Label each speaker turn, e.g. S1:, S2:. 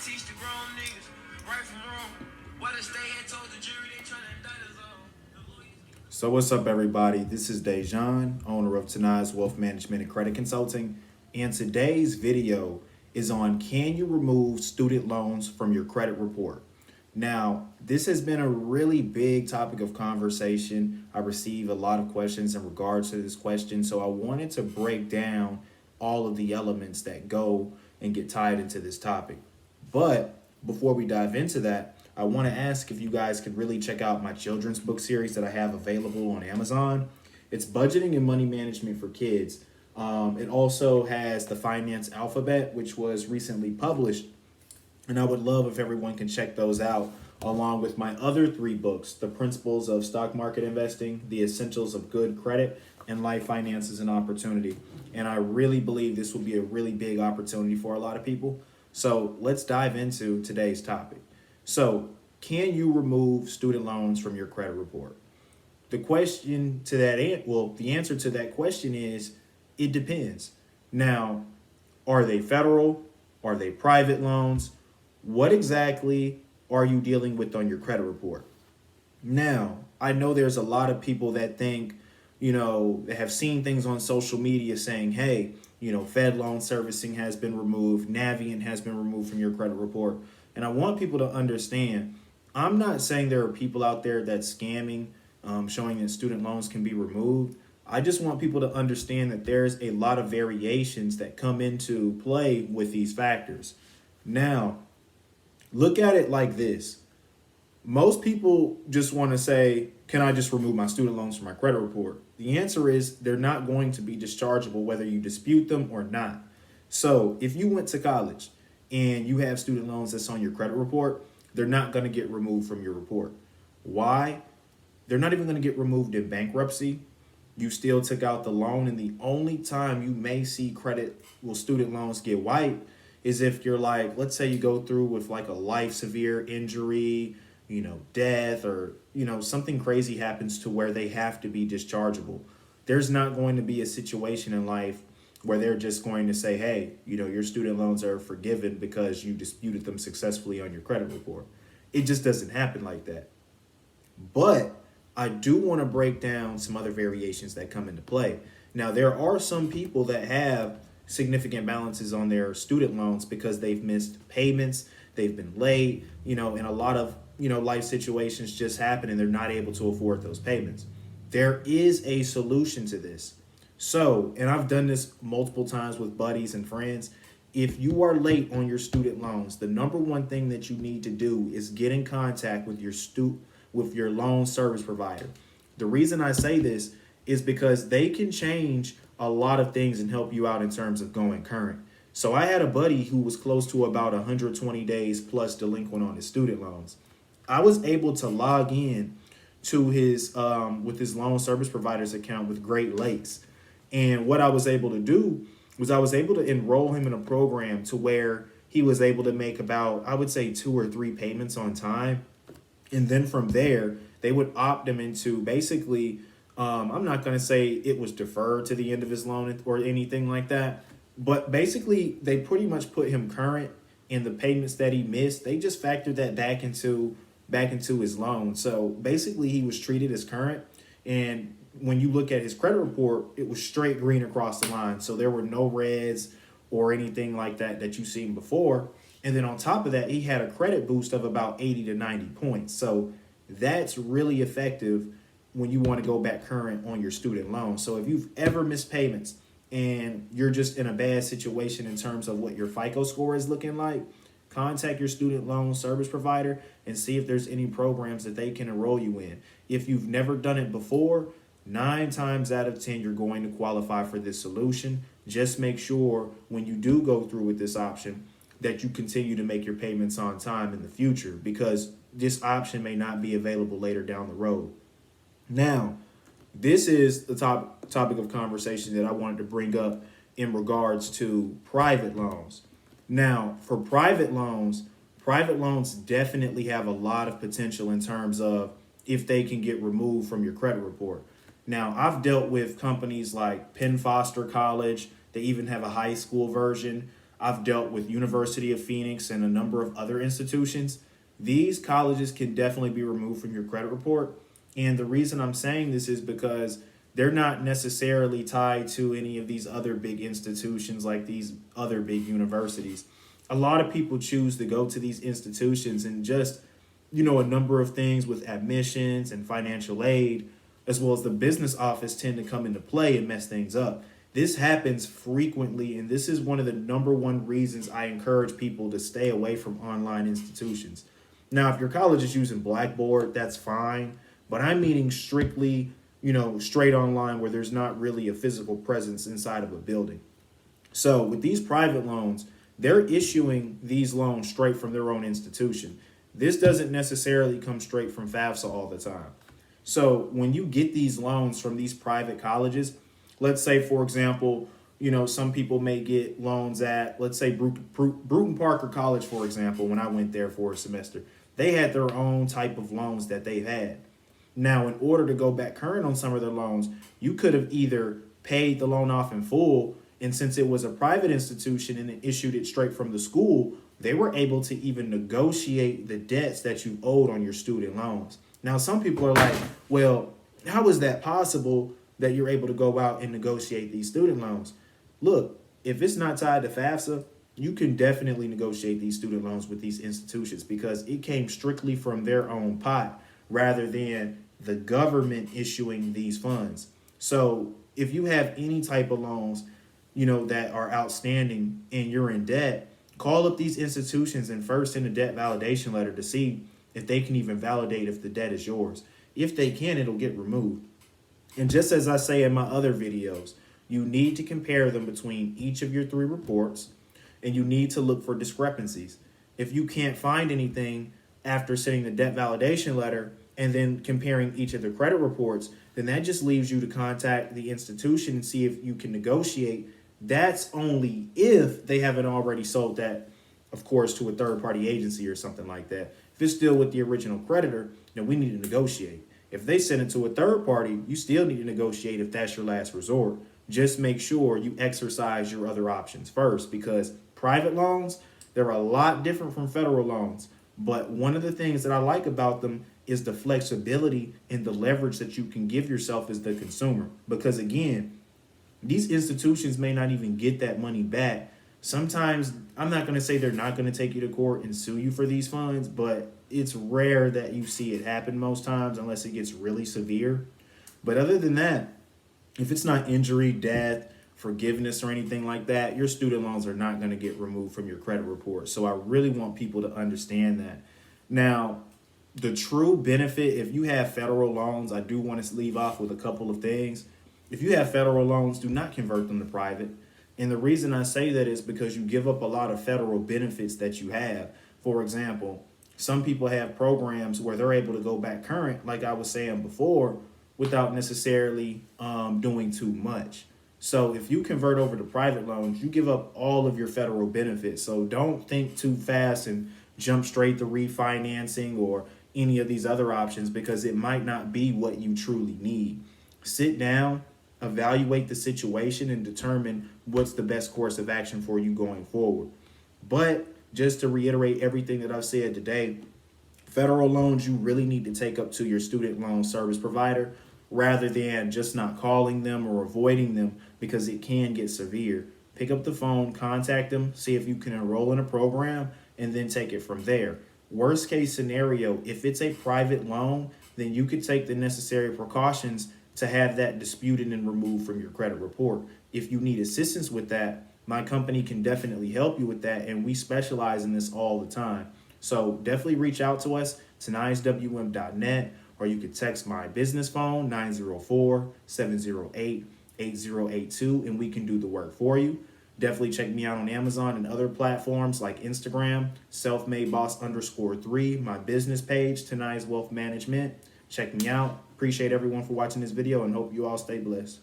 S1: teach the grown niggas right from wrong. What if they had told the jury they trying to indict us all? So what's up, everybody? This is Dejan, owner of Tinae's Wealth Management and Credit Consulting, and today's video is on can you remove student loans from your credit report? Now, this has been a really big topic of conversation. I receive a lot of questions in regards to this question, so I wanted to break down all of the elements that go and get tied into this topic. But before we dive into that, I want to ask if you guys could really check out my children's book series that I have available on Amazon. It's Budgeting and Money Management for Kids. It also has the Finance Alphabet, which was recently published. And I would love if everyone can check those out, along with my other three books, The Principles of Stock Market Investing, The Essentials of Good Credit, and Life Finances and Opportunity. And I really believe this will be a really big opportunity for a lot of people. So let's dive into today's topic. So, can you remove student loans from your credit report? The question to that, the answer to that question is it depends. Now, are they federal? Are they private loans? What exactly are you dealing with on your credit report? Now, I know there's a lot of people that think, they have seen things on social media saying, hey, Fed loan servicing has been removed, Navient has been removed from your credit report. And I want people to understand, I'm not saying there are people out there that's scamming, showing that student loans can be removed. I just want people to understand that there's a lot of variations that come into play with these factors. Now, look at it like this. Most people just want to say, can I just remove my student loans from my credit report? The answer is they're not going to be dischargeable whether you dispute them or not. So if you went to college and you have student loans that's on your credit report, they're not going to get removed from your report. Why? They're not even going to get removed in bankruptcy. You still took out the loan, and the only time you may see student loans get wiped is if you're like, let's say you go through with like a life severe injury, death, or, something crazy happens to where they have to be dischargeable. There's not going to be a situation in life where they're just going to say, hey, your student loans are forgiven because you disputed them successfully on your credit report. It just doesn't happen like that. But I do want to break down some other variations that come into play. Now, there are some people that have significant balances on their student loans because they've missed payments, they've been late, and a lot of, life situations just happen and they're not able to afford those payments. There is a solution to this. So, and I've done this multiple times with buddies and friends. If you are late on your student loans, the number one thing that you need to do is get in contact with your loan service provider. The reason I say this is because they can change a lot of things and help you out in terms of going current. So I had a buddy who was close to about 120 days plus delinquent on his student loans. I was able to log in to his with his loan service provider's account with Great Lakes. And what I was able to do was I was able to enroll him in a program to where he was able to make about, I would say, 2 or 3 payments on time. And then from there, they would opt him into basically, I'm not going to say it was deferred to the end of his loan or anything like that. But basically, they pretty much put him current in the payments that he missed. They just factored that back into his loan. So basically, he was treated as current. And when you look at his credit report, it was straight green across the line. So there were no reds or anything like that you've seen before. And then on top of that, he had a credit boost of about 80 to 90 points. So that's really effective when you want to go back current on your student loan. So if you've ever missed payments and you're just in a bad situation in terms of what your FICO score is looking like, contact your student loan service provider and see if there's any programs that they can enroll you in. If you've never done it before, 9 times out of 10, you're going to qualify for this solution. Just make sure when you do go through with this option that you continue to make your payments on time in the future, because this option may not be available later down the road. Now, this is the topic of conversation that I wanted to bring up in regards to private loans. Now, for private loans definitely have a lot of potential in terms of if they can get removed from your credit report. Now, I've dealt with companies like Penn Foster College. They even have a high school version. I've dealt with University of Phoenix and a number of other institutions. These colleges can definitely be removed from your credit report. And the reason I'm saying this is because they're not necessarily tied to any of these other big institutions like these other big universities. A lot of people choose to go to these institutions and just, a number of things with admissions and financial aid, as well as the business office, tend to come into play and mess things up. This happens frequently, and this is one of the number one reasons I encourage people to stay away from online institutions. Now, if your college is using Blackboard, that's fine, but I'm meaning strictly, straight online where there's not really a physical presence inside of a building. So with these private loans, they're issuing these loans straight from their own institution. This doesn't necessarily come straight from FAFSA all the time. So when you get these loans from these private colleges, let's say, for example, some people may get loans at, let's say, Bruton Parker College, for example, when I went there for a semester. They had their own type of loans that they've had. Now, in order to go back current on some of their loans, you could have either paid the loan off in full, and since it was a private institution and it issued it straight from the school, they were able to even negotiate the debts that you owed on your student loans. Now, some people are like, well, how is that possible that you're able to go out and negotiate these student loans? Look, if it's not tied to FAFSA, you can definitely negotiate these student loans with these institutions because it came strictly from their own pot rather than the government issuing these funds. So if you have any type of loans, that are outstanding and you're in debt, call up these institutions and first send a debt validation letter to see if they can even validate if the debt is yours. If they can, it'll get removed. And just as I say in my other videos, you need to compare them between each of your 3 reports, and you need to look for discrepancies. If you can't find anything after sending the debt validation letter and then comparing each of the credit reports, then that just leaves you to contact the institution and see if you can negotiate. That's only if they haven't already sold that, of course, to a third-party agency or something like that. If it's still with the original creditor, then we need to negotiate. If they send it to a third party, you still need to negotiate if that's your last resort. Just make sure you exercise your other options first, because private loans, they're a lot different from federal loans. But one of the things that I like about them is the flexibility and the leverage that you can give yourself as the consumer. Because again, these institutions may not even get that money back. Sometimes, I'm not going to say they're not going to take you to court and sue you for these funds, but it's rare that you see it happen most times unless it gets really severe. But other than that, if it's not injury, death, forgiveness, or anything like that, your student loans are not going to get removed from your credit report. So I really want people to understand that. Now, the true benefit, if you have federal loans, I do want to leave off with a couple of things. If you have federal loans, do not convert them to private. And the reason I say that is because you give up a lot of federal benefits that you have. For example, some people have programs where they're able to go back current, like I was saying before, without necessarily doing too much. So if you convert over to private loans, you give up all of your federal benefits. So don't think too fast and jump straight to refinancing or any of these other options, because it might not be what you truly need. Sit down, evaluate the situation, and determine what's the best course of action for you going forward. But just to reiterate everything that I've said today, federal loans you really need to take up to your student loan service provider rather than just not calling them or avoiding them, because it can get severe. Pick up the phone, contact them, see if you can enroll in a program, and then take it from there. Worst case scenario, if it's a private loan, then you could take the necessary precautions to have that disputed and removed from your credit report. If you need assistance with that, my company can definitely help you with that, and we specialize in this all the time. So definitely reach out to us, tinaeswm.net, or you could text my business phone, 904-708-8082, and we can do the work for you. Definitely check me out on Amazon and other platforms like Instagram, selfmadeboss_3, my business page, Tinae's Wealth Management. Check me out. Appreciate everyone for watching this video and hope you all stay blessed.